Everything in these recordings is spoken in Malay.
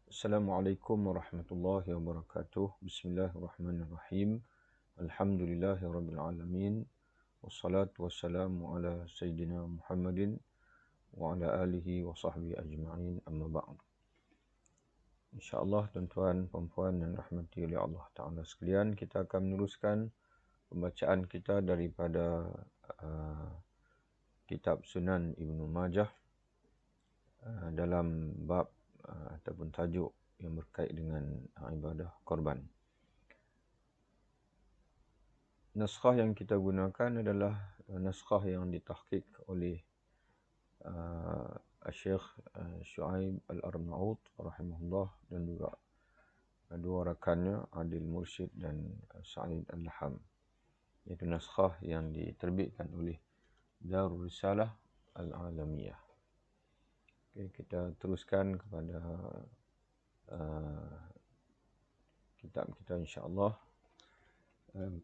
Assalamualaikum warahmatullahi wabarakatuh. Bismillahirrahmanirrahim. Alhamdulillahirabbil alamin. Wassalatu wassalamu ala sayyidina Muhammadin wa ala alihi wa sahbihi ajma'in. Amma ba'd. Insyaallah tuan-tuan puan-puan yang rahmati oleh Allah Taala sekalian, kita akan meneruskan pembacaan kita daripada kitab Sunan Ibnu Majah dalam bab ataupun tajuk yang berkait dengan ibadah korban. Naskah yang kita gunakan adalah naskah yang ditahqiq oleh Syekh Syuaib Al-Arnaut rahimahullah dan juga dua rakannya Adil Mursyid dan Sa'id Al-Laham. Iaitu naskah yang diterbitkan oleh Darul Risalah Al-Alamiyah. Okay, kita teruskan kepada kitab kita insya-Allah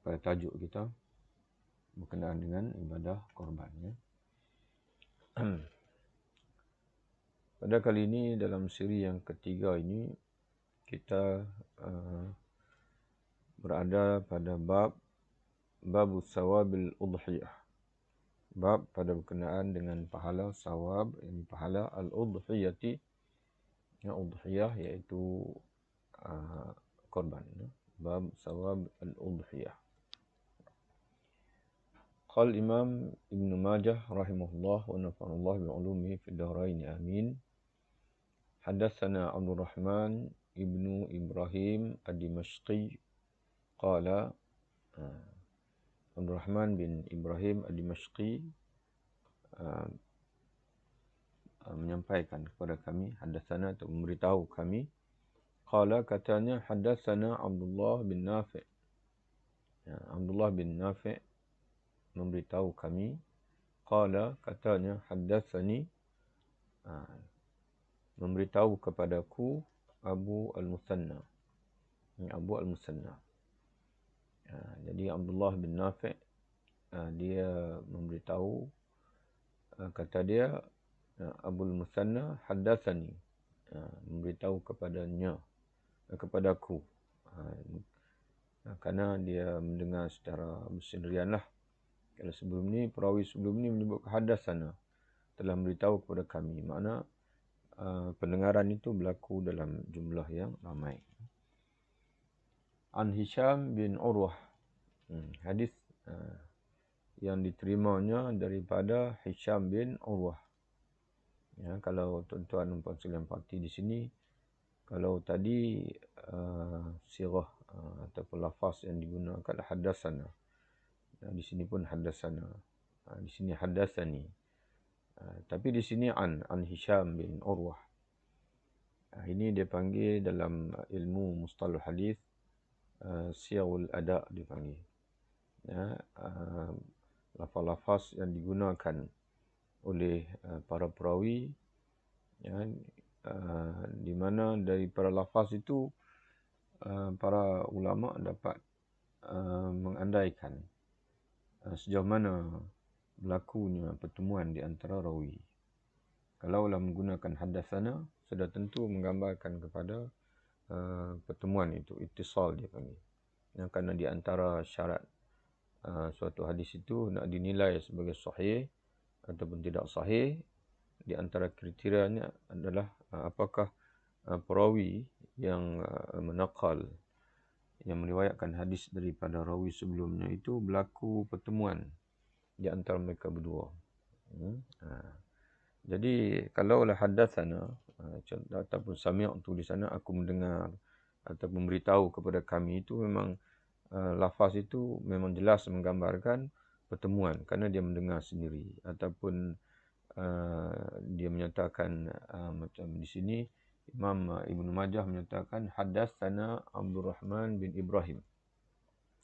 pada tajuk kita berkenaan dengan ibadah korban. Ya. Pada kali ini dalam siri yang ketiga ini kita berada pada bab sawabil udhiyah. Bab pada berkenaan dengan pahala sawab, ini pahala al-udhiyati. Ya, udhiyah iaitu korban. Ya. Bab sawab al-udhiyah. Qal Imam Ibn Majah rahimahullah wa nafa'allahu bi'ulumihi fid dharain amin. Hadatsana Abdul Rahman ibnu Ibrahim ad-Dimashqi qala Abdul Rahman bin Ibrahim ad-Dimashqi menyampaikan kepada kami, hadatsana atau memberitahu kami, qala katanya hadatsana Abdullah bin Nafi'. Ya, Abdullah bin Nafi' memberitahu kami, qala katanya hadatsani, memberitahu kepadaku Abu Al-Musanna. Abu Al-Musanna. Jadi Abdullah bin Nafi' dia memberitahu, kata dia Abu Al-Musanna haddatsani, memberitahu kepadaku, kerana dia mendengar secara bersendirian lah. Kalau sebelum ni, perawi sebelum ni menyebut haddatsana, telah memberitahu kepada kami. Makna pendengaran itu berlaku dalam jumlah yang ramai. An Hisham bin Urwah. Hadis yang diterimanya daripada Hisham bin Urwah. Ya, kalau tuan-tuan dan puan sekalian parti di sini, kalau tadi sirah ataupun lafaz yang digunakan hadatsana. Di sini pun hadatsana. Di sini hadatsani. Tapi di sini an Hisham bin Urwah. Ini dia panggil dalam ilmu mustalah hadis siyarul ada dipanggil. Ya, lafaz-lafaz yang digunakan oleh para perawi, ya, di mana dari para lafaz itu para ulama dapat mengandaikan sejauh mana berlakunya pertemuan di antara rawi. Kalaulah menggunakan hadatsana, sudah tentu menggambarkan kepada pertemuan itu, ittisal dia panggil. Ya, kerana di antara syarat suatu hadis itu nak dinilai sebagai sahih ataupun tidak sahih, di antara kriterianya adalah apakah perawi yang menaqal, yang meriwayatkan hadis daripada rawi sebelumnya itu berlaku pertemuan di antara mereka berdua. Jadi kalaulah hadatsana ataupun sami'tu di sana, aku mendengar ataupun memberitahu kepada kami, itu memang lafaz itu memang jelas menggambarkan pertemuan kerana dia mendengar sendiri, ataupun dia menyatakan macam di sini Imam Ibn Majah menyatakan hadatsana Abdul Rahman bin Ibrahim.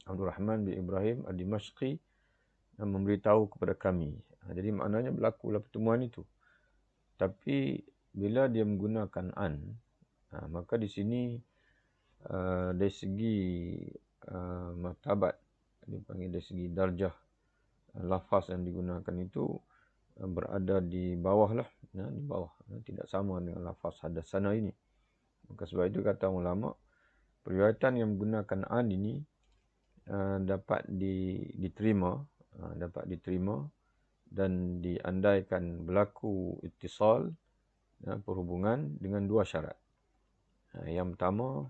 Abdul Rahman bin Ibrahim ad-Dimashqi memberitahu kepada kami. Jadi maknanya berlakulah pertemuan itu. Tapi bila dia menggunakan an, maka di sini dari segi martabat, dipanggil dari segi darjah, lafaz yang digunakan itu berada di bawah lah, ya, di bawah, tidak sama dengan lafaz hadatsana ini. Maka sebab itu kata ulama, periwayatan yang menggunakan an ini dapat diterima dan diandaikan berlaku ittisal, perhubungan dengan dua syarat. Yang pertama,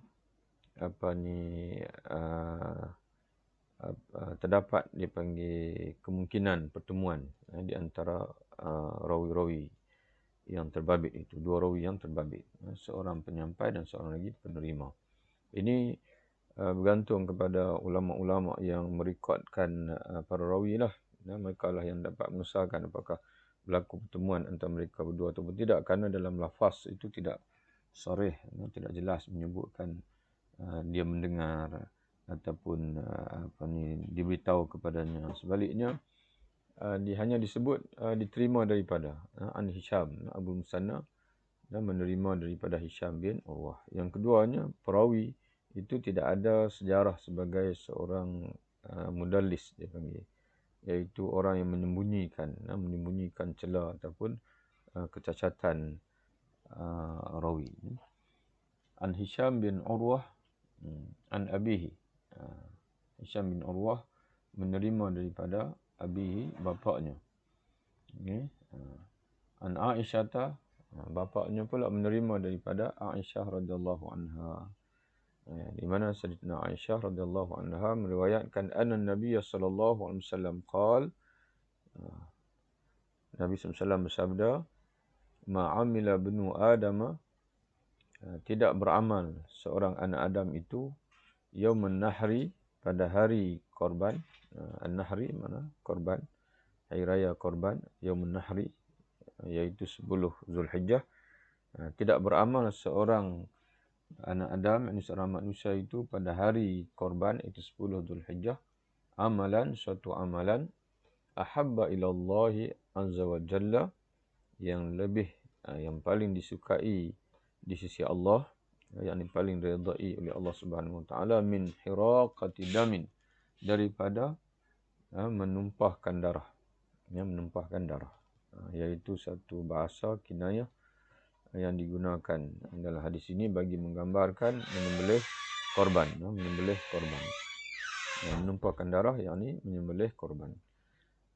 terdapat dipanggil kemungkinan pertemuan di antara rawi-rawi yang terbabit itu, dua rawi yang terbabit, seorang penyampai dan seorang lagi penerima. Ini bergantung kepada ulama-ulama yang merekodkan para rawi lah. Mereka lah yang dapat mengesahkan apakah berlaku pertemuan antara mereka berdua ataupun tidak, kerana dalam lafaz itu tidak sarih, tidak jelas menyebutkan dia mendengar ataupun diberitahu kepadanya. Sebaliknya dia hanya disebut diterima daripada an Hisham Abu Musanna dan menerima daripada Hisham bin Urwah. Yang keduanya, perawi itu tidak ada sejarah sebagai seorang mudallis, dia panggil, iaitu orang yang menyembunyikan celah ataupun kecacatan rawi. An Hisham bin Urwah an abihi. Hisham bin Urwah menerima daripada abihi, bapaknya. Okay. An Aisyah, bapaknya pula menerima daripada Aisyah radhiyallahu anha. Di mana Sayyidatina Aisyah radhiyallahu anha meriwayatkan anna Nabi sallallahu alaihi wasallam qaal, Nabi SAW bersabda, ma'amila benu Adam, tidak beramal seorang anak Adam itu, yaumun nahri, pada hari korban. An-nahri mana? Korban. Hari raya korban, yaumun nahri, iaitu 10 Zulhijjah. Tidak beramal seorang anak Adam, ini seorang manusia itu pada hari korban, itu 10 Zulhijjah, amalan, suatu amalan, ahabba ilallahi azza wa jalla, yang paling disukai di sisi Allah, yang paling diridai oleh Allah Subhanahu wa taala, min hiraqati damin, daripada menumpahkan darah. Menumpahkan darah, iaitu satu bahasa kinayah yang digunakan dalam hadis ini bagi menggambarkan menyembelih korban. Menumpahkan darah, yakni menyembelih korban.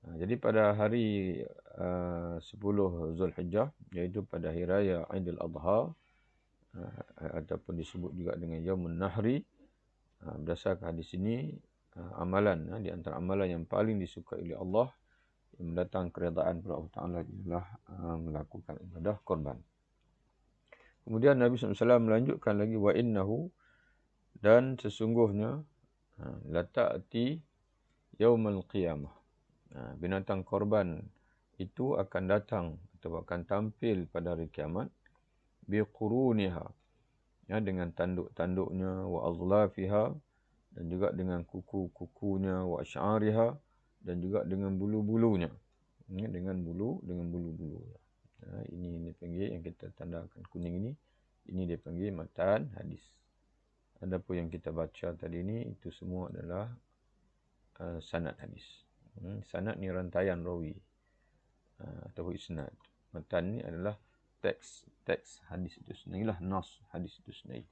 Jadi pada hari 10 Zulhijjah, iaitu pada hari raya Aidil Adha, ataupun disebut juga dengan Yaumun Nahri, berdasarkan hadis ini, amalan, di antara amalan yang paling disukai oleh Allah, yang mendatang keredaan kepada Allah Ta'ala, ialah melakukan ibadah korban. Kemudian Nabi SAW melanjutkan lagi, wa innahu, dan sesungguhnya, la ta'ti yaumal qiyamah, binatang korban itu akan datang atau akan tampil pada hari kiamat, biquruniha, dengan tanduk-tanduknya, wa azlafiha, dan juga dengan kuku-kukunya, wa asy'ariha, dan juga dengan bulu-bulunya. Dengan bulu-bulunya. Ini dipanggil, yang kita tandakan kuning ini dipanggil matan hadis. Adapun yang kita baca tadi ini, itu semua adalah sanad hadis. Sanad ni rantaian rawi atau isnad. Matan ni adalah teks hadis itu sendiri lah, nas hadis itu sendiri.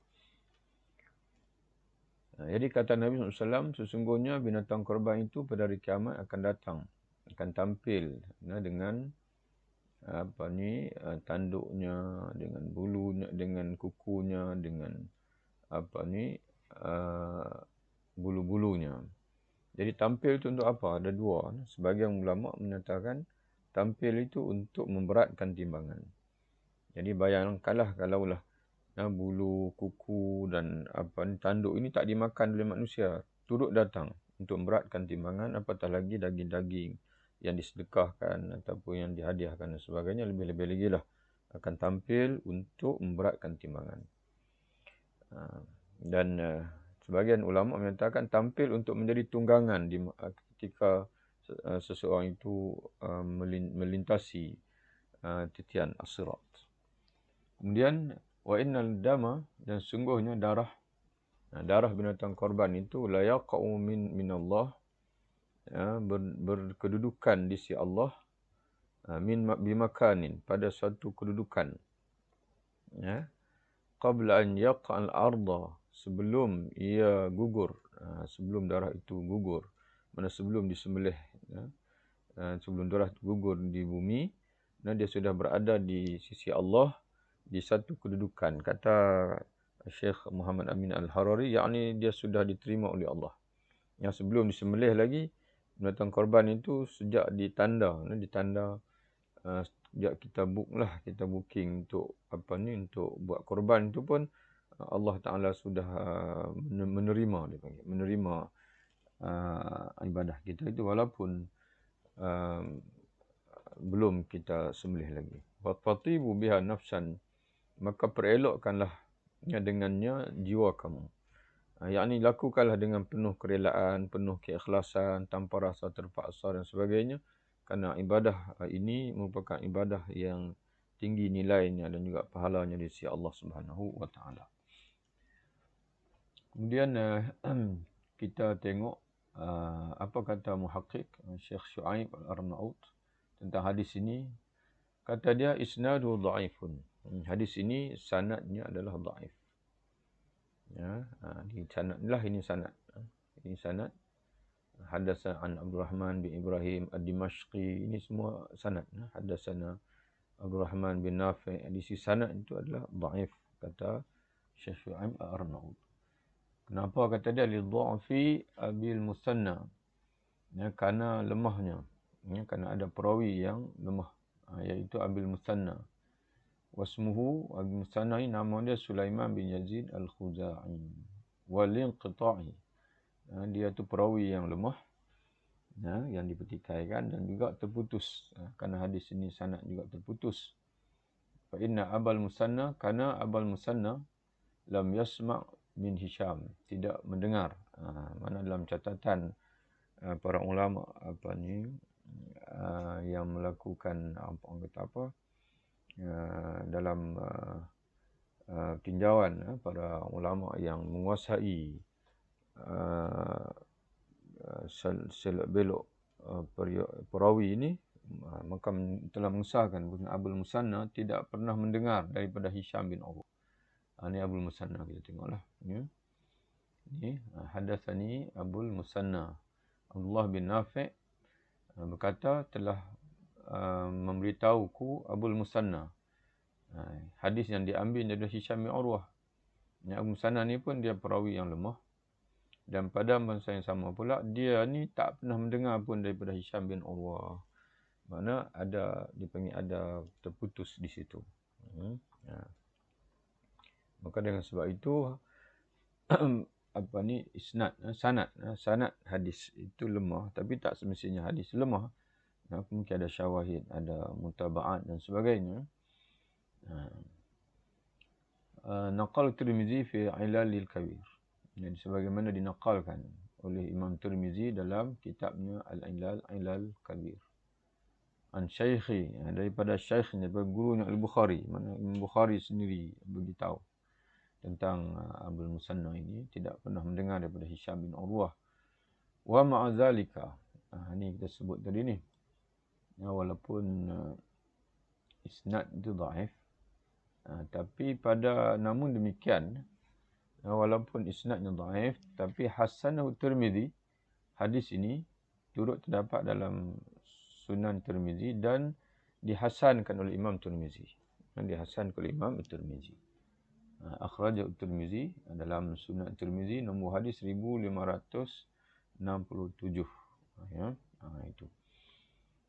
Jadi kata Nabi SAW, sesungguhnya binatang korban itu pada hari kiamat akan tampil dengan tanduknya, dengan bulunya, dengan kukunya, dengan bulu-bulunya. Jadi tampil itu untuk apa? Ada dua. Sebagian ulama menyatakan tampil itu untuk memberatkan timbangan. Jadi bayangkanlah kalaulah bulu, kuku dan tanduk ini tak dimakan oleh manusia, turut datang untuk memberatkan timbangan, apatah lagi daging-daging yang disedekahkan ataupun yang dihadiahkan dan sebagainya, lebih-lebih lagi lah akan tampil untuk memberatkan timbangan. Dan sebagian ulama menyatakan tampil untuk menjadi tunggangan ketika seseorang itu melintasi titian as-sirat. Kemudian wa innal dama, dan sungguhnya darah binatang korban itu, la yaqa'u min Allah, berkedudukan di sisi Allah, bimakanin, pada suatu kedudukan, qabla an yaqa'al arda, sebelum ia gugur, sebelum darah itu gugur, mana sebelum disembelih, sebelum darah gugur di bumi, dia sudah berada di sisi Allah di satu kedudukan. Kata Syekh Muhammad Amin Al-Harari, yakni dia sudah diterima oleh Allah. Yang sebelum disembelih lagi, binatang korban itu sejak ditanda, sejak kita kita booking untuk untuk buat korban itu pun Allah Ta'ala sudah menerima, dia panggil, menerima ibadah kita itu walaupun belum kita sembelih lagi. Fatibu biha nafsan, maka perelokkanlah dengannya jiwa kamu. Yakni lakukanlah dengan penuh kerelaan, penuh keikhlasan, tanpa rasa terpaksa dan sebagainya. Kerana ibadah ini merupakan ibadah yang tinggi nilainya dan juga pahalanya di sisi Allah Subhanahu wa Ta'ala. Kemudian kita tengok apa kata muhaqqiq Syekh Syuaib Al-Arnaut tentang hadis ini. Kata dia isnadu dha'ifun. Hadis ini sanadnya adalah dhaif. Ya, di sanad inilah ini sanad. Ini sanad. Hadatsana an Abdurrahman bin Ibrahim Ad-Dimashqi, ini semua sanad. Hadatsana Abdurrahman bin Nafi', di sisi sanad itu adalah dhaif, kata Syekh Syuaib Al-Arnaut. Kenapa kata dia li dha'fi Abil Musanna? Ya, kerana lemahnya. Ya, kerana ada perawi yang lemah, iaitu Abil Musanna. Wasmuhu, Abil Musanna ini nama dia Sulaiman bin Yazid Al-Khuza'i. Walinqita'i. Dia tu perawi yang lemah, yang dipertikaikan dan juga terputus. Kerana hadis ini sanad juga terputus. Fa inna Abal Musanna, kerana Abal Musanna lam yasma' min Hisham, tidak mendengar. Mana dalam catatan para ulama yang melakukan dalam tinjauan para ulama yang menguasai selok belok perawi ini, maka telah mengesahkan bahawa Abul Musanna tidak pernah mendengar daripada Hisham bin Urwah. Ini Abul Musanna, kita tengoklah. Ini hadatsani Abul Musanna. Abdullah bin Nafi' berkata telah memberitahuku Abul Musanna. Hadis yang diambil dari Hisham bin Urwah. Abul Musanna ni pun dia perawi yang lemah. Dan pada masa yang sama pula, dia ni tak pernah mendengar pun daripada Hisham bin Urwah. Mana dipanggil ada terputus di situ. Maka dengan sebab itu sanad hadis itu lemah, tapi tak semestinya hadis lemah. Mungkin ada syawahid, ada mutaba'at dan sebagainya. Naqal Tirmizi fi Ilalil Kabir. Jadi sebagaimana dinakalkan oleh Imam Tirmizi dalam kitabnya Al-Ilal Kabir. An Syaikhi, daripada Syaikh, daripada gurunya Al-Bukhari. Mana Imam Bukhari sendiri beritahu tentang Abul Musanna ini tidak pernah mendengar daripada Hisham bin Urwah. Wa ma'azalika, ini kita sebut tadi ni. Walaupun isnad itu dhaif, tapi namun demikian, walaupun isnadnya dhaif, tapi hasanahu Tirmizi, hadis ini turut terdapat dalam Sunan Tirmizi dan dihasankan oleh Imam Tirmizi. Dihasankan oleh Imam Tirmizi. Akhrajahu Tirmizi dalam Sunan Tirmizi nombor hadis 1567. Ya, itu.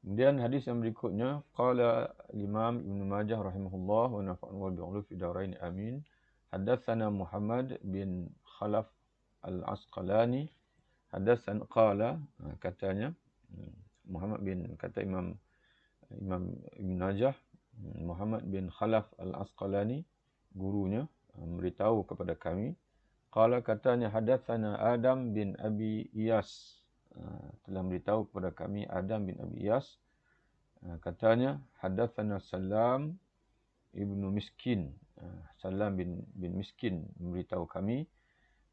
Kemudian hadis yang berikutnya, qala Imam Ibn Majah rahimahullah wa nafa'an wa bi'ulu fi darain amin. Hadatsana Muhammad bin Khalaf Al-Asqalani. Hadatsan qala, katanya kata Imam Ibn Majah, Muhammad bin Khalaf Al-Asqalani, gurunya, memberitahu kepada kami. Qala, katanya, hadatsana Adam bin Abi Iyas, telah memberitahu kepada kami Adam bin Abi Iyas. Katanya, hadatsana Salam ibnu Miskin. Salam bin Miskin memberitahu kami.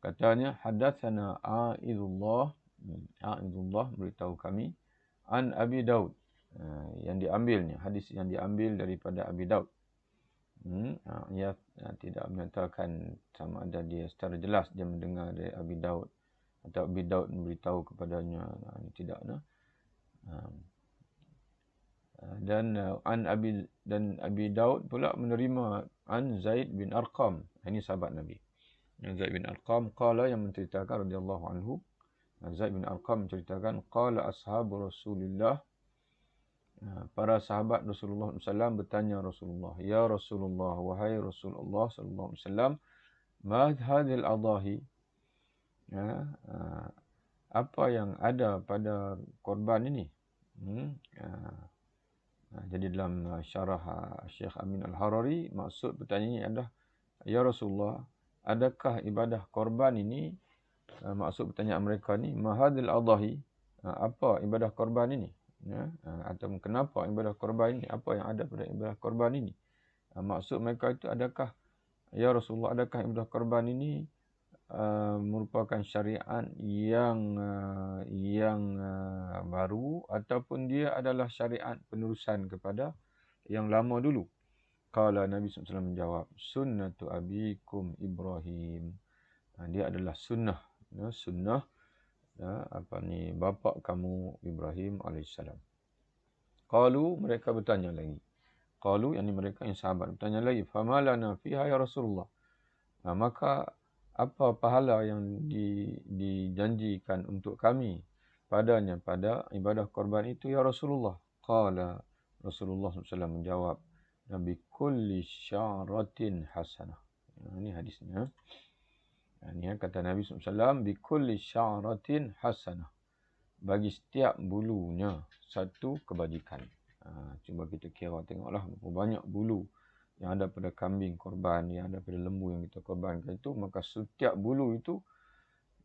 Katanya, hadatsana A'idullah memberitahu kami. An Abi Daud, yang diambilnya, hadis yang diambil daripada Abi Daud. Ia tidak menyatakan sama ada dia secara jelas dia mendengar dari Abi Daud atau Abi Daud memberitahu kepadanya, tidak. Dan Abi Daud pula menerima an Zaid bin Arqam. Ini sahabat Nabi. Zaid bin Arqam qala, yang menceritakan radhiyallahu anhu, Zaid bin Arqam menceritakan qala ashabu Rasulillah, para sahabat Rasulullah SAW bertanya Rasulullah, ya Rasulullah, wahai Rasulullah sallallahu alaihi wasallam, ma hadhil adahi, apa yang ada pada korban ini? Jadi dalam syarah Syekh Amin Al-Harari, maksud pertanyaan ini adalah, ya Rasulullah, adakah ibadah korban ini, maksud pertanyaan mereka ni, mahadil adahi, apa ibadah korban ini? Atau kenapa ibadah korban ini? Apa yang ada pada ibadah korban ini? Maksud mereka itu, adakah, ya Rasulullah, adakah ibadah korban ini merupakan syariat yang baru, ataupun dia adalah syariat penerusan kepada yang lama dulu? Qala, Nabi SAW menjawab, sunnatu abikum Ibrahim. Dia adalah sunnah bapa kamu Ibrahim alaihissalam. Qalu, mereka bertanya lagi. Qalu, yang mereka yang sahabat bertanya lagi, fama lana fiha ya Rasulullah. Maka apa pahala yang dijanjikan untuk kami padanya, pada ibadah korban itu ya Rasulullah? Qala, Rasulullah SAW menjawab, Nabi kulli sya'ratin hasanah. Ini hadisnya. Ini kata Nabi SAW, bi kulli sya'ratin hasanah. Bagi setiap bulunya satu kebajikan. Cuba kita kira, tengoklah berapa banyak bulu yang ada pada kambing korban, yang ada pada lembu yang kita korbankan itu, maka setiap bulu itu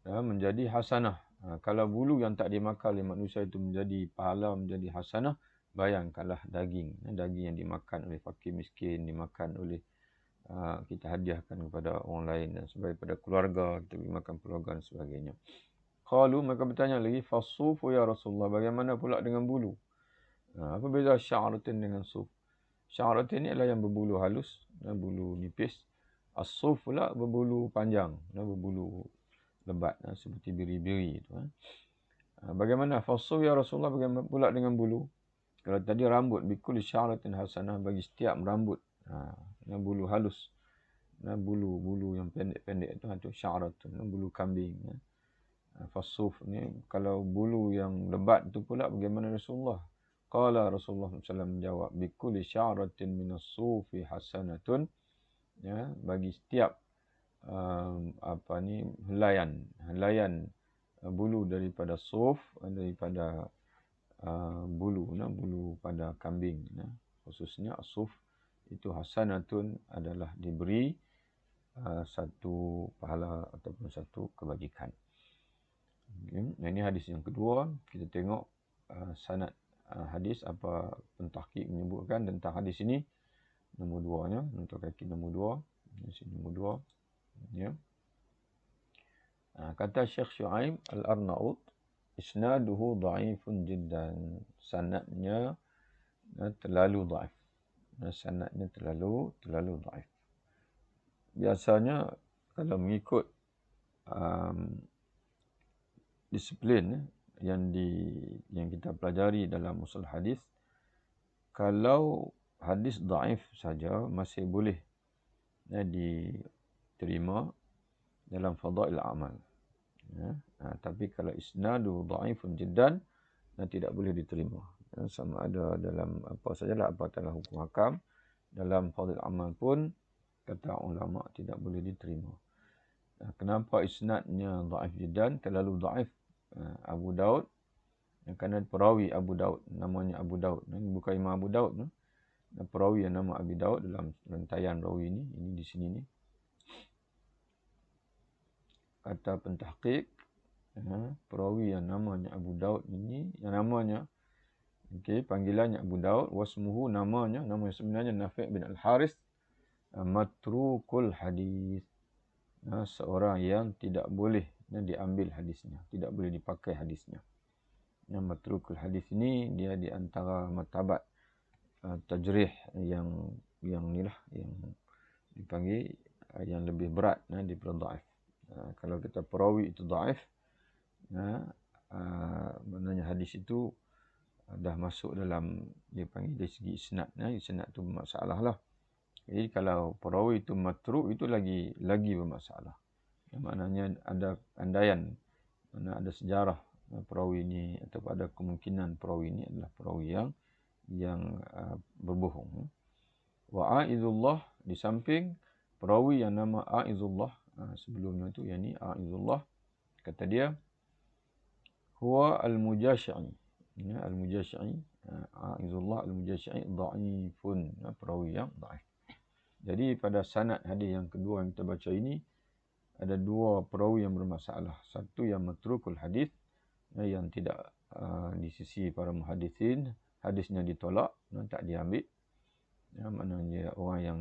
menjadi hasanah. Kalau bulu yang tak dimakan oleh manusia itu menjadi pahala, menjadi hasanah, bayangkanlah daging yang dimakan oleh fakir miskin, dimakan oleh kita hadiahkan kepada orang lain dan sebagainya, pada keluarga, kita beri makan keluarga dan sebagainya. Qalu, mereka bertanya lagi, fasufu ya Rasulullah, bagaimana pula dengan bulu? Apa beza sya'ratin dengan suf? Sya'ratin ini adalah yang berbulu halus, bulu nipis. As-suf pula berbulu panjang, berbulu lebat, seperti biri-biri itu. Bagaimana fasufu ya Rasulullah, bagaimana pula dengan bulu? Kalau tadi rambut, bikul sya'ratin hasanah, bagi setiap rambut, bulu halus, bulu yang pendek-pendek itu sya'ratun, bulu kambing. Fasuf ni, kalau bulu yang lebat itu pula bagaimana Rasulullah? Qala, Rasulullah SAW menjawab, bikul sya'ratin minas sufi hasanatun, bagi setiap helaian bulu daripada suf, daripada bulu pada kambing, khususnya suf itu hasanatun, adalah diberi satu pahala ataupun satu kebajikan. Ini hadis yang kedua. Kita tengok sanad hadis, apa pentahqiq menyebutkan tentang hadis ini. Nombor 2-nya, untuk kaki nombor 2. Di sini nombor 2. Ya. Kata Syekh Syuaib Al-Arnaud, isnaduhu dha'ifun jiddan. Sanadnya terlalu dhaif. Sanadnya terlalu dhaif. Biasanya kalau mengikut disiplin yang kita pelajari dalam usul hadis, kalau hadis dhaif saja masih boleh diterima dalam fadail amal. Tapi kalau isnadu dhaifun jiddan, tidak boleh diterima. Sama ada dalam apa sajalah, apatahlah hukum hakam, dalam fadail amal pun kata ulama tidak boleh diterima. Kenapa isnadnya dhaif jiddan, terlalu dhaif? Abu Daud, kerana perawi Abu Daud namanya Abu Daud, bukan Imam Abu Daud, perawi yang nama Abu Daud dalam rantaian rawi ini di sini ni. Kata pentahqiq, perawi yang namanya Abu Daud ini, yang namanya, panggilannya Abu Daud, wasmuhu, nama sebenarnya Nafi' bin Al-Haris, matrukul hadis, seorang yang tidak boleh diambil hadisnya, tidak boleh dipakai hadisnya. Yang matrukul hadis ini, dia di antara martabat tajrih yang yang ni lah yang dipanggil yang lebih berat daripada dhaif. Kalau kita perawi itu dhaif, maknanya hadis itu dah masuk dalam dia panggil dari segi isnad. Isnad tu bermasalah lah. Jadi kalau perawi itu matruk, itu lagi bermasalah. Maknanya ada andaian, mana ada sejarah perawi ini atau ada kemungkinan perawi ini adalah perawi yang berbohong. Wa aizullah, di samping perawi yang nama aizullah, sebelumnya tu yang ni aizullah, kata dia huwa al-mujashi'i. Al-mujashi'i, aizullah al-mujashi'i dhaifun, perawi yang dhaif. Jadi pada sanad hadis yang kedua yang kita baca ini ada dua perawi yang bermasalah. Satu yang matrukul hadis, yang tidak di sisi para muhadithin, hadisnya ditolak dan tak diambil. Maknanya orang yang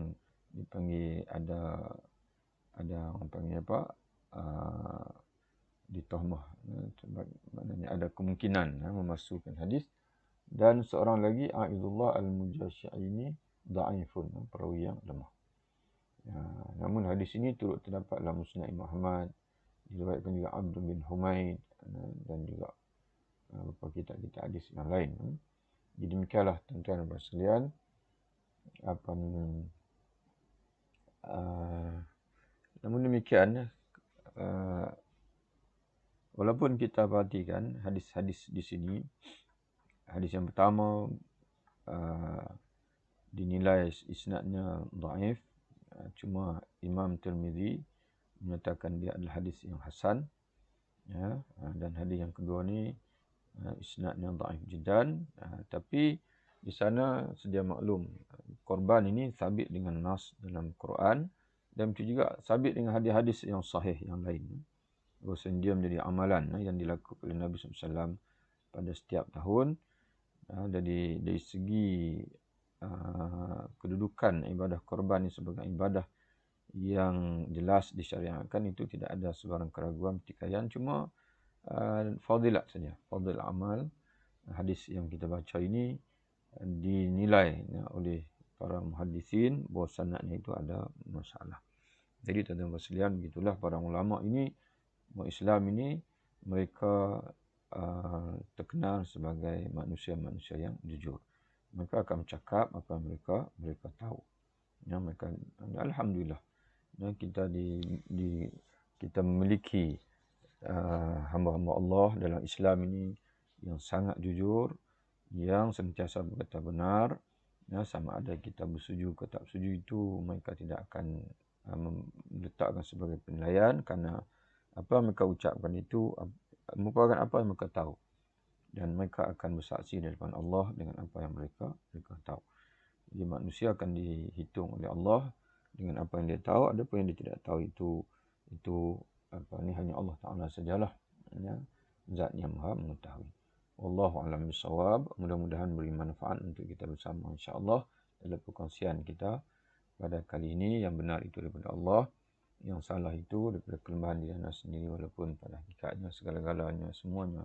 dipanggil ada orang panggil apa, ditahmah, maknanya ada kemungkinan memasukkan hadis. Dan seorang lagi aizullah al-mujashi'i ini dhaifun, perawi yang lemah. Namun hadis ini turut terdapat dalam Musnad Imam Ahmad, diriwayatkan juga Abd bin Humaid dan juga beberapa kitab-kitab hadis yang lain. Jadi demikianlah tuan-tuan dan sekalian, namun demikian, walaupun kita perhatikan hadis-hadis di sini, hadis yang pertama dinilai isnadnya dhaif, cuma Imam Tirmizi menyatakan dia adalah hadis yang hasan, dan hadis yang kedua ni isnadnya dhaif jiddan, tapi di sana sedia maklum korban ini sabit dengan nas dalam Quran, dan itu juga sabit dengan hadis-hadis yang sahih yang lain. Bahawasanya dia menjadi amalan yang dilakukan oleh Nabi SAW pada setiap tahun. Dari segi kedudukan ibadah korban ini sebagai ibadah yang jelas disyariatkan, itu tidak ada sebarang keraguan, pertikaian, cuma fadilat saja, fadil amal. Hadis yang kita baca ini dinilai oleh para muhaddisin bahawa sanadnya itu ada masalah. Jadi tuan-tuan sekalian, begitulah para ulama ini, umat Islam ini, mereka terkenal sebagai manusia-manusia yang jujur. Mereka akan bercakap apa yang mereka tahu. Mereka, alhamdulillah, kita memiliki hamba-hamba Allah dalam Islam ini yang sangat jujur, yang sentiasa berkata benar. Sama ada kita bersetuju atau tak bersetuju, itu mereka tidak akan meletakkan sebagai penilaian, kerana apa yang mereka ucapkan itu merupakan apa yang mereka tahu, dan mereka akan bersaksi di depan Allah dengan apa yang mereka tahu. Jadi manusia akan dihitung oleh Allah dengan apa yang dia tahu. Ada pun yang dia tidak tahu, itu hanya Allah Ta'ala sajalah, zat yang maha mengetahui. Wallahu a'lam bishawab. Mudah-mudahan beri manfaat untuk kita bersama, insya-Allah, dalam perkongsian kita pada kali ini. Yang benar itu daripada Allah, yang salah itu daripada kelemahan diri anda sendiri, walaupun pada hakikatnya segala-galanya semuanya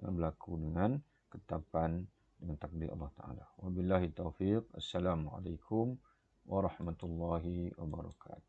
berlaku dengan ketetapan, dengan takdir Allah Ta'ala. Wabillahi taufiq. Assalamualaikum warahmatullahi wabarakatuh.